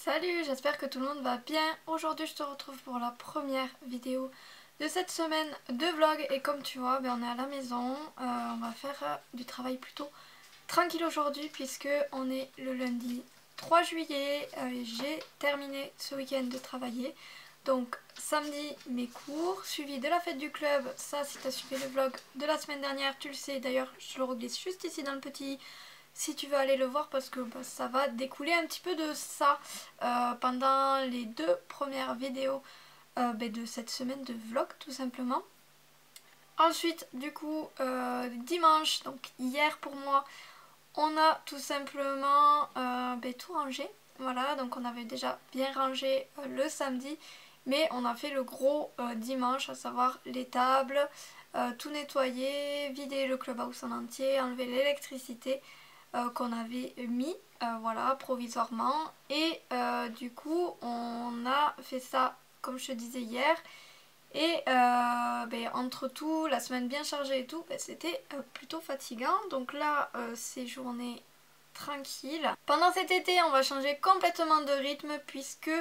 Salut, j'espère que tout le monde va bien. Aujourd'hui je te retrouve pour la première vidéo de cette semaine de vlog et comme tu vois on est à la maison, on va faire du travail plutôt tranquille aujourd'hui puisque on est le lundi 3 juillet, j'ai terminé ce week-end de travailler. Donc samedi mes cours, suivi de la fête du club, ça si tu as suivi le vlog de la semaine dernière tu le sais, d'ailleurs je le reglisse juste ici dans le petit si tu veux aller le voir parce que ça va découler un petit peu de ça pendant les deux premières vidéos de cette semaine de vlog tout simplement. Ensuite du coup dimanche, donc hier pour moi, on a tout simplement tout rangé. Voilà, donc on avait déjà bien rangé le samedi, mais on a fait le gros dimanche, à savoir les tables, tout nettoyer, vider le clubhouse en entier, enlever l'électricité qu'on avait mis voilà provisoirement et du coup on a fait ça comme je te disais hier et entre tout, la semaine bien chargée et tout, c'était plutôt fatigant. Donc là c'est journée tranquille. Pendant cet été on va changer complètement de rythme puisque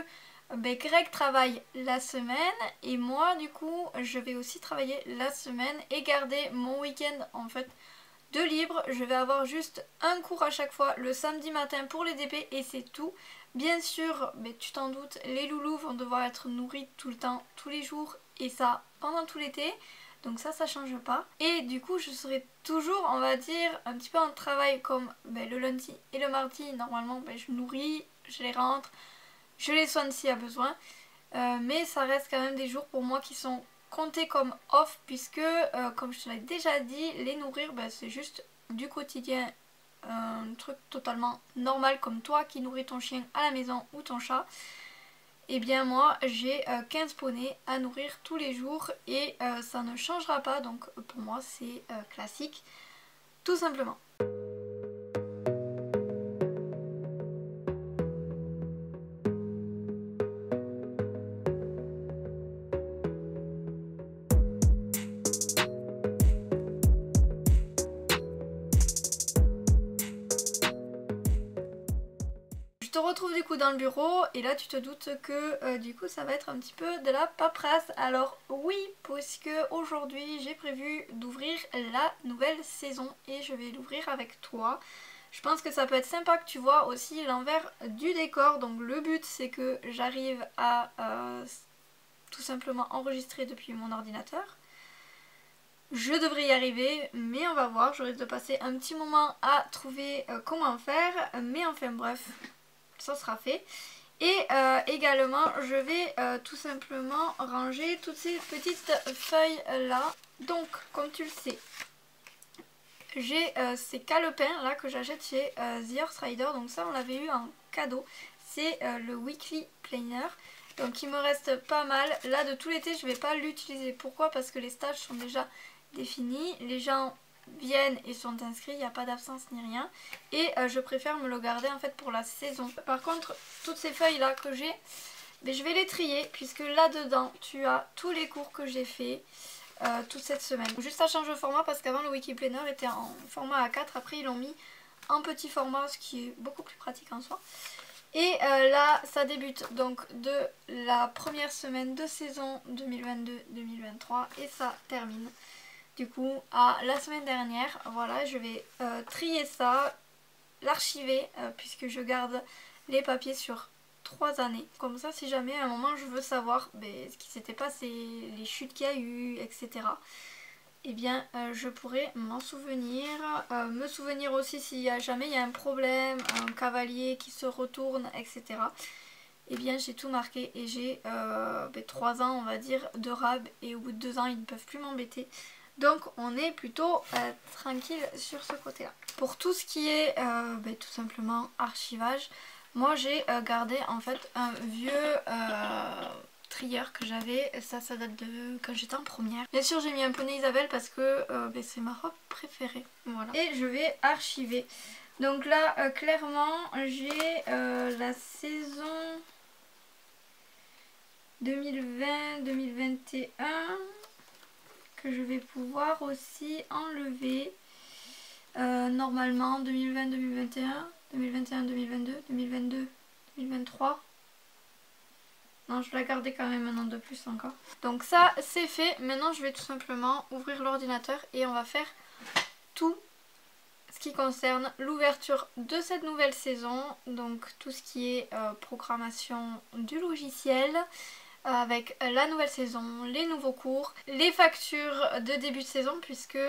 Greg travaille la semaine et moi du coup je vais aussi travailler la semaine et garder mon week-end en fait de libre. Je vais avoir juste un cours à chaque fois le samedi matin pour les DP et c'est tout. Bien sûr, mais tu t'en doutes, les loulous vont devoir être nourris tout le temps, tous les jours et ça pendant tout l'été. Donc ça change pas. Et du coup je serai toujours, on va dire, un petit peu en travail comme le lundi et le mardi. Normalement je nourris, je les rentre, je les soigne s'il y a besoin. Mais ça reste quand même des jours pour moi qui sont comptés comme off puisque comme je te l'ai déjà dit, les nourrir c'est juste du quotidien, un truc totalement normal comme toi qui nourris ton chien à la maison ou ton chat. Et bien moi j'ai 15 poneys à nourrir tous les jours et ça ne changera pas, donc pour moi c'est classique tout simplement. Je te retrouve du coup dans le bureau et là tu te doutes que du coup ça va être un petit peu de la paperasse. Alors oui, puisque aujourd'hui j'ai prévu d'ouvrir la nouvelle saison et je vais l'ouvrir avec toi. Je pense que ça peut être sympa que tu vois aussi l'envers du décor. Donc le but c'est que j'arrive à tout simplement enregistrer depuis mon ordinateur. Je devrais y arriver, mais on va voir, je risque de passer un petit moment à trouver comment faire, mais enfin bref, ça sera fait. Et également je vais tout simplement ranger toutes ces petites feuilles là. Donc comme tu le sais, j'ai ces calepins là que j'achète chez The Horse Rider. Donc ça on l'avait eu en cadeau, c'est le Weekly Planner. Donc il me reste pas mal. Là de tout l'été je vais pas l'utiliser. Pourquoi? Parce que les stages sont déjà définis, les gens viennent et sont inscrits, il n'y a pas d'absence ni rien et je préfère me le garder en fait pour la saison. Par contre toutes ces feuilles là que j'ai, je vais les trier puisque là dedans tu as tous les cours que j'ai fait toute cette semaine. Juste ça change de format parce qu'avant le Wiki Planner était en format A4, après ils l'ont mis en petit format ce qui est beaucoup plus pratique en soi. Et là ça débute donc de la première semaine de saison 2022-2023 et ça termine du coup à la semaine dernière. Voilà, je vais trier ça, l'archiver puisque je garde les papiers sur 3 années. Comme ça si jamais à un moment je veux savoir ce qui s'était passé, les chutes qu'il y a eu, etc. Et bien je pourrais m'en souvenir, me souvenir aussi si jamais il y a un problème, un cavalier qui se retourne, etc. Et bien j'ai tout marqué et j'ai 3 ans on va dire de rab et au bout de 2 ans ils ne peuvent plus m'embêter. Donc on est plutôt tranquille sur ce côté là. Pour tout ce qui est tout simplement archivage, moi j'ai gardé en fait un vieux trieur que j'avais, ça date de quand j'étais en première. Bien sûr j'ai mis un poney Isabelle parce que c'est ma robe préférée, voilà. Et je vais archiver. Donc là clairement j'ai la saison 2020-2021 que je vais pouvoir aussi enlever normalement 2020-2021, 2021-2022, 2022-2023, Non, je vais la garder quand même un an de plus encore. Donc ça, c'est fait. Maintenant, je vais tout simplement ouvrir l'ordinateur et on va faire tout ce qui concerne l'ouverture de cette nouvelle saison. Donc tout ce qui est programmation du logiciel, avec la nouvelle saison, les nouveaux cours, les factures de début de saison, puisque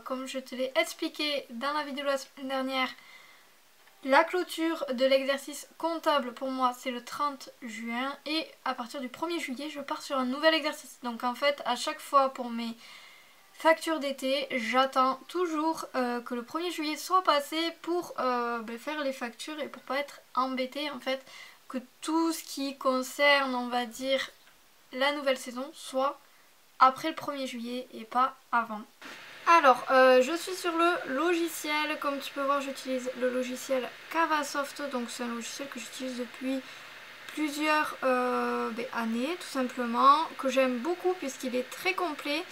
comme je te l'ai expliqué dans la vidéo de la semaine dernière, la clôture de l'exercice comptable pour moi c'est le 30 juin et à partir du 1er juillet je pars sur un nouvel exercice. Donc en fait à chaque fois pour mes factures d'été j'attends toujours que le 1er juillet soit passé pour faire les factures et pour pas être embêtée en fait que tout ce qui concerne on va dire la nouvelle saison soit après le 1er juillet et pas avant. Alors, je suis sur le logiciel, comme tu peux voir j'utilise le logiciel Cavasoft, donc c'est un logiciel que j'utilise depuis plusieurs années tout simplement, que j'aime beaucoup puisqu'il est très complet.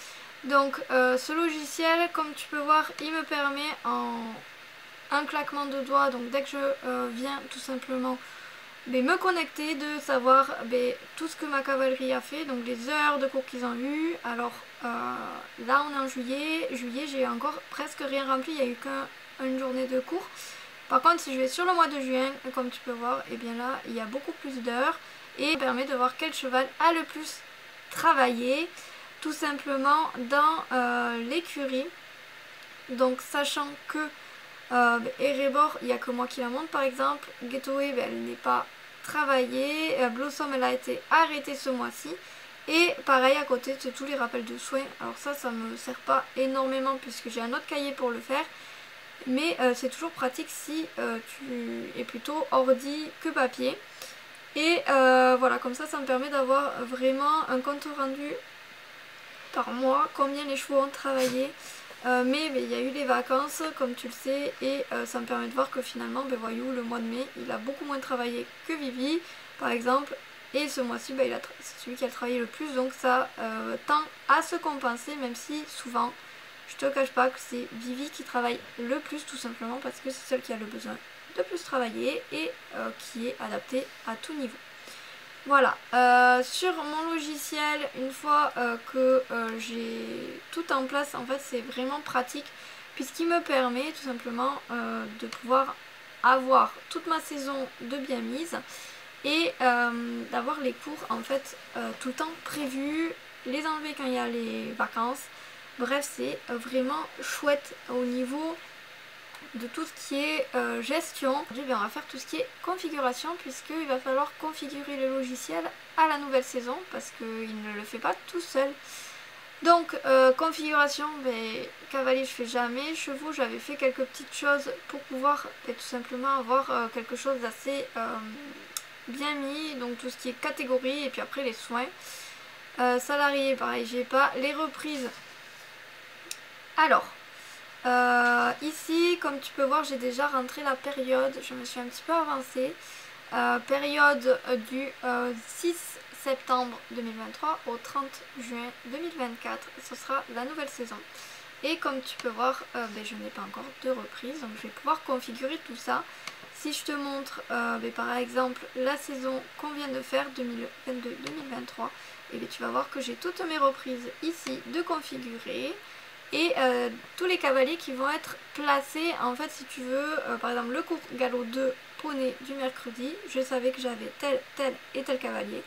Donc ce logiciel, comme tu peux voir, il me permet en un claquement de doigts, donc dès que je viens tout simplement me connecter, de savoir tout ce que ma cavalerie a fait, donc les heures de cours qu'ils ont eu. Alors là on est en juillet, j'ai encore presque rien rempli, il n'y a eu qu'une journée de cours. Par contre si je vais sur le mois de juin, comme tu peux voir, et bien là il y a beaucoup plus d'heures et ça permet de voir quel cheval a le plus travaillé tout simplement dans l'écurie. Donc sachant que Erebor, il n'y a que moi qui la monte par exemple, Getaway elle n'est pas travaillée, Blossom elle a été arrêtée ce mois-ci. Et pareil à côté c'est tous les rappels de soins. Alors ça me sert pas énormément puisque j'ai un autre cahier pour le faire. Mais c'est toujours pratique si tu es plutôt ordi que papier. Et voilà, comme ça me permet d'avoir vraiment un compte rendu par mois, combien les chevaux ont travaillé. Mais il y a eu les vacances comme tu le sais et ça me permet de voir que finalement voyou le mois de mai il a beaucoup moins travaillé que Vivi par exemple et ce mois-ci c'est celui qui a travaillé le plus, donc ça tend à se compenser, même si souvent je te cache pas que c'est Vivi qui travaille le plus tout simplement parce que c'est celle qui a le besoin de plus travailler et qui est adaptée à tout niveau. Voilà, sur mon logiciel, une fois que j'ai tout en place, en fait c'est vraiment pratique puisqu'il me permet tout simplement de pouvoir avoir toute ma saison de bien mise et d'avoir les cours en fait tout le temps prévus, les enlever quand il y a les vacances. Bref, c'est vraiment chouette au niveau de tout ce qui est gestion. Aujourd'hui on va faire tout ce qui est configuration puisqu'il va falloir configurer le logiciel à la nouvelle saison parce qu'il ne le fait pas tout seul. Donc configuration, cavalier je fais jamais, chevaux j'avais fait quelques petites choses pour pouvoir tout simplement avoir quelque chose d'assez bien mis, donc tout ce qui est catégorie et puis après les soins. Salariés pareil j'ai pas, les reprises. Alors ici comme tu peux voir j'ai déjà rentré la période, je me suis un petit peu avancée, période du 6 septembre 2023 au 30 juin 2024, ce sera la nouvelle saison. Et comme tu peux voir je n'ai pas encore de reprise, donc je vais pouvoir configurer tout ça. Si je te montre par exemple la saison qu'on vient de faire 2022-2023, et tu vas voir que j'ai toutes mes reprises ici de configurer. Et tous les cavaliers qui vont être placés, en fait si tu veux, par exemple le cours galop 2 poney du mercredi, je savais que j'avais tel et tel cavalier,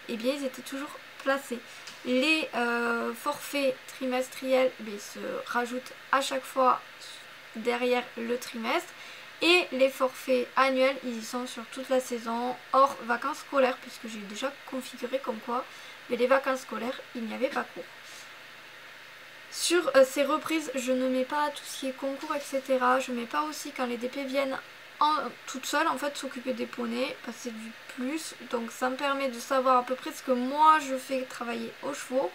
et bien ils étaient toujours placés. Les forfaits trimestriels se rajoutent à chaque fois derrière le trimestre, et les forfaits annuels ils y sont sur toute la saison, hors vacances scolaires, puisque j'ai déjà configuré comme quoi, mais les vacances scolaires il n'y avait pas cours. Sur ces reprises, je ne mets pas tout ce qui est concours, etc. Je ne mets pas aussi quand les DP viennent toutes seules, en fait, s'occuper des poneys, parce que c'est du plus. Donc ça me permet de savoir à peu près ce que moi je fais travailler aux chevaux.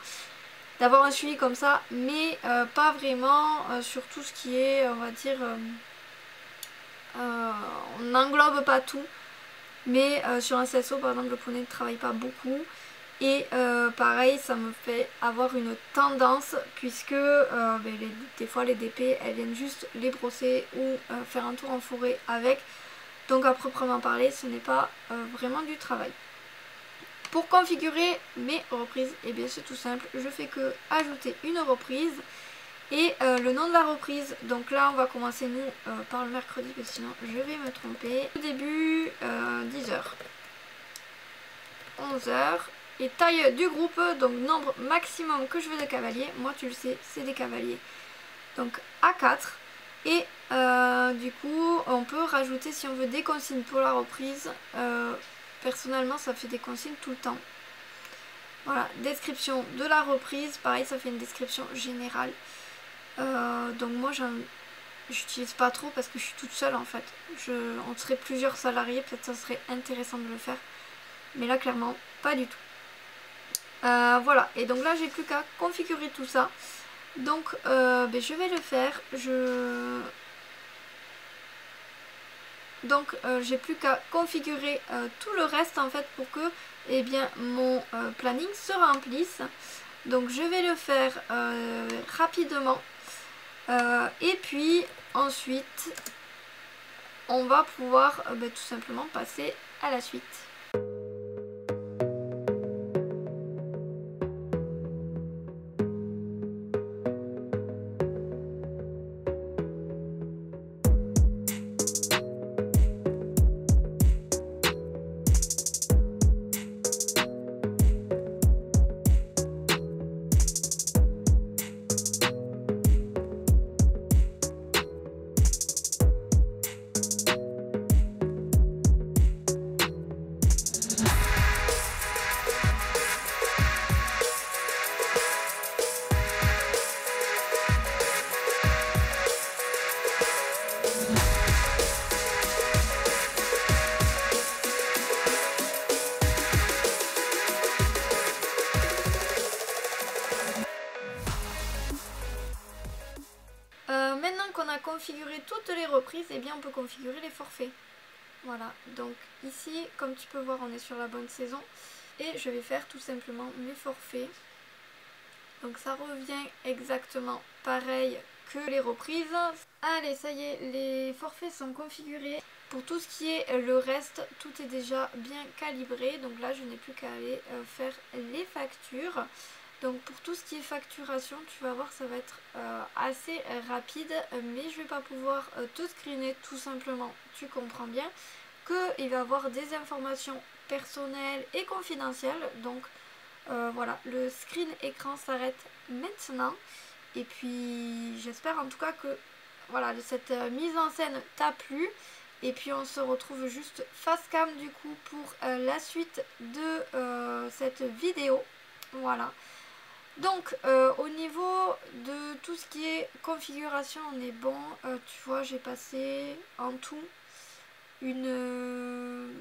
D'avoir un suivi comme ça, mais pas vraiment sur tout ce qui est, on va dire, on n'englobe pas tout. Mais sur un CSO, par exemple, le poney ne travaille pas beaucoup. Et pareil ça me fait avoir une tendance puisque des fois les DP elles viennent juste les brosser ou faire un tour en forêt avec, donc à proprement parler ce n'est pas vraiment du travail. Pour configurer mes reprises, et bien c'est tout simple, je fais que ajouter une reprise et le nom de la reprise. Donc là on va commencer nous par le mercredi parce que sinon je vais me tromper. Au début 10h, 11h et taille du groupe, donc nombre maximum que je veux de cavaliers. Moi tu le sais, c'est des cavaliers. Donc A4 et du coup on peut rajouter si on veut des consignes pour la reprise. Personnellement ça fait des consignes tout le temps. Voilà, description de la reprise, pareil ça fait une description générale. Donc moi j'utilise pas trop parce que je suis toute seule en fait. On serait plusieurs salariés, peut-être ça serait intéressant de le faire. Mais là clairement pas du tout. Voilà, et donc là j'ai plus qu'à configurer tout ça. Donc je vais le faire. Donc j'ai plus qu'à configurer tout le reste en fait pour que mon planning se remplisse. Donc je vais le faire rapidement et puis ensuite on va pouvoir tout simplement passer à la suite. Maintenant qu'on a configuré toutes les reprises, on peut configurer les forfaits. Voilà, donc ici, comme tu peux voir, on est sur la bonne saison. Et je vais faire tout simplement mes forfaits. Donc ça revient exactement pareil que les reprises. Allez, ça y est, les forfaits sont configurés. Pour tout ce qui est le reste, tout est déjà bien calibré. Donc là, je n'ai plus qu'à aller faire les factures. Donc pour tout ce qui est facturation, tu vas voir, ça va être assez rapide, mais je vais pas pouvoir te screener tout simplement. Tu comprends bien qu'il va y avoir des informations personnelles et confidentielles. Donc voilà, le screen écran s'arrête maintenant. Et puis j'espère en tout cas que voilà, cette mise en scène t'a plu. Et puis on se retrouve juste face cam du coup pour la suite de cette vidéo. Voilà. Donc au niveau de tout ce qui est configuration, on est bon. Tu vois, j'ai passé en tout une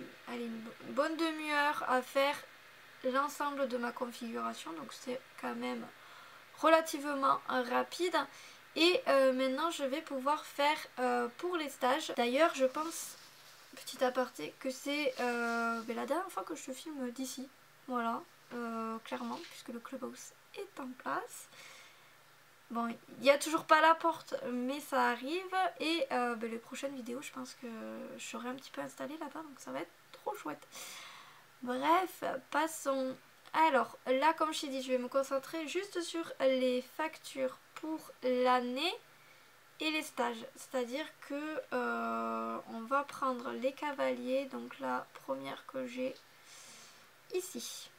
bonne demi-heure à faire l'ensemble de ma configuration. Donc c'est quand même relativement rapide. Et maintenant je vais pouvoir faire pour les stages. D'ailleurs je pense, petit aparté, que c'est la dernière fois que je te filme d'ici. Voilà, clairement, puisque le clubhouse est en place. Bon, il n'y a toujours pas la porte, mais ça arrive. Et les prochaines vidéos, je pense que je serai un petit peu installée là-bas, donc ça va être trop chouette. Bref, passons. Alors là, comme je t'ai dit, je vais me concentrer juste sur les factures pour l'année et les stages. C'est-à-dire que on va prendre les cavaliers. Donc la première que j'ai ici.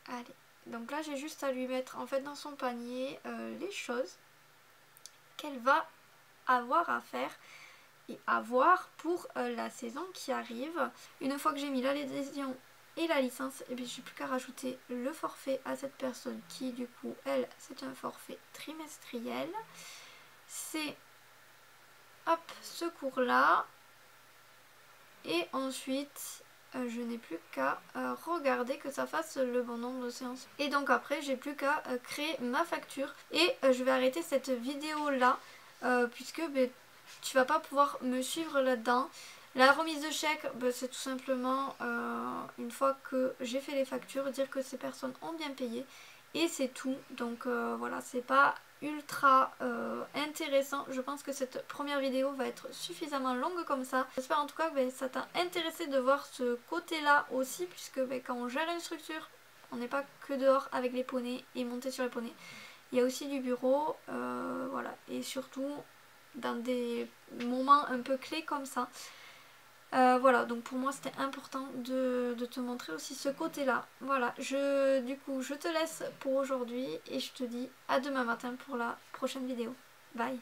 Allez. Donc là j'ai juste à lui mettre en fait dans son panier les choses qu'elle va avoir à faire et avoir pour la saison qui arrive. Une fois que j'ai mis l'adhésion et la licence, et bien j'ai plus qu'à rajouter le forfait à cette personne qui du coup elle c'est un forfait trimestriel. C'est hop ce cours là et ensuite je n'ai plus qu'à regarder que ça fasse le bon nombre de séances. Et donc après j'ai plus qu'à créer ma facture. Et je vais arrêter cette vidéo là puisque tu vas pas pouvoir me suivre là-dedans. La remise de chèque, c'est tout simplement une fois que j'ai fait les factures, dire que ces personnes ont bien payé. Et c'est tout. Donc voilà, c'est pas ultra intéressant. Je pense que cette première vidéo va être suffisamment longue comme ça. J'espère en tout cas que ça t'a intéressé de voir ce côté là aussi, puisque quand on gère une structure, on n'est pas que dehors avec les poneys et monter sur les poneys. Il y a aussi du bureau, voilà, et surtout dans des moments un peu clés comme ça. Voilà, donc pour moi c'était important de te montrer aussi ce côté là. Voilà, du coup je te laisse pour aujourd'hui et je te dis à demain matin pour la prochaine vidéo. Bye.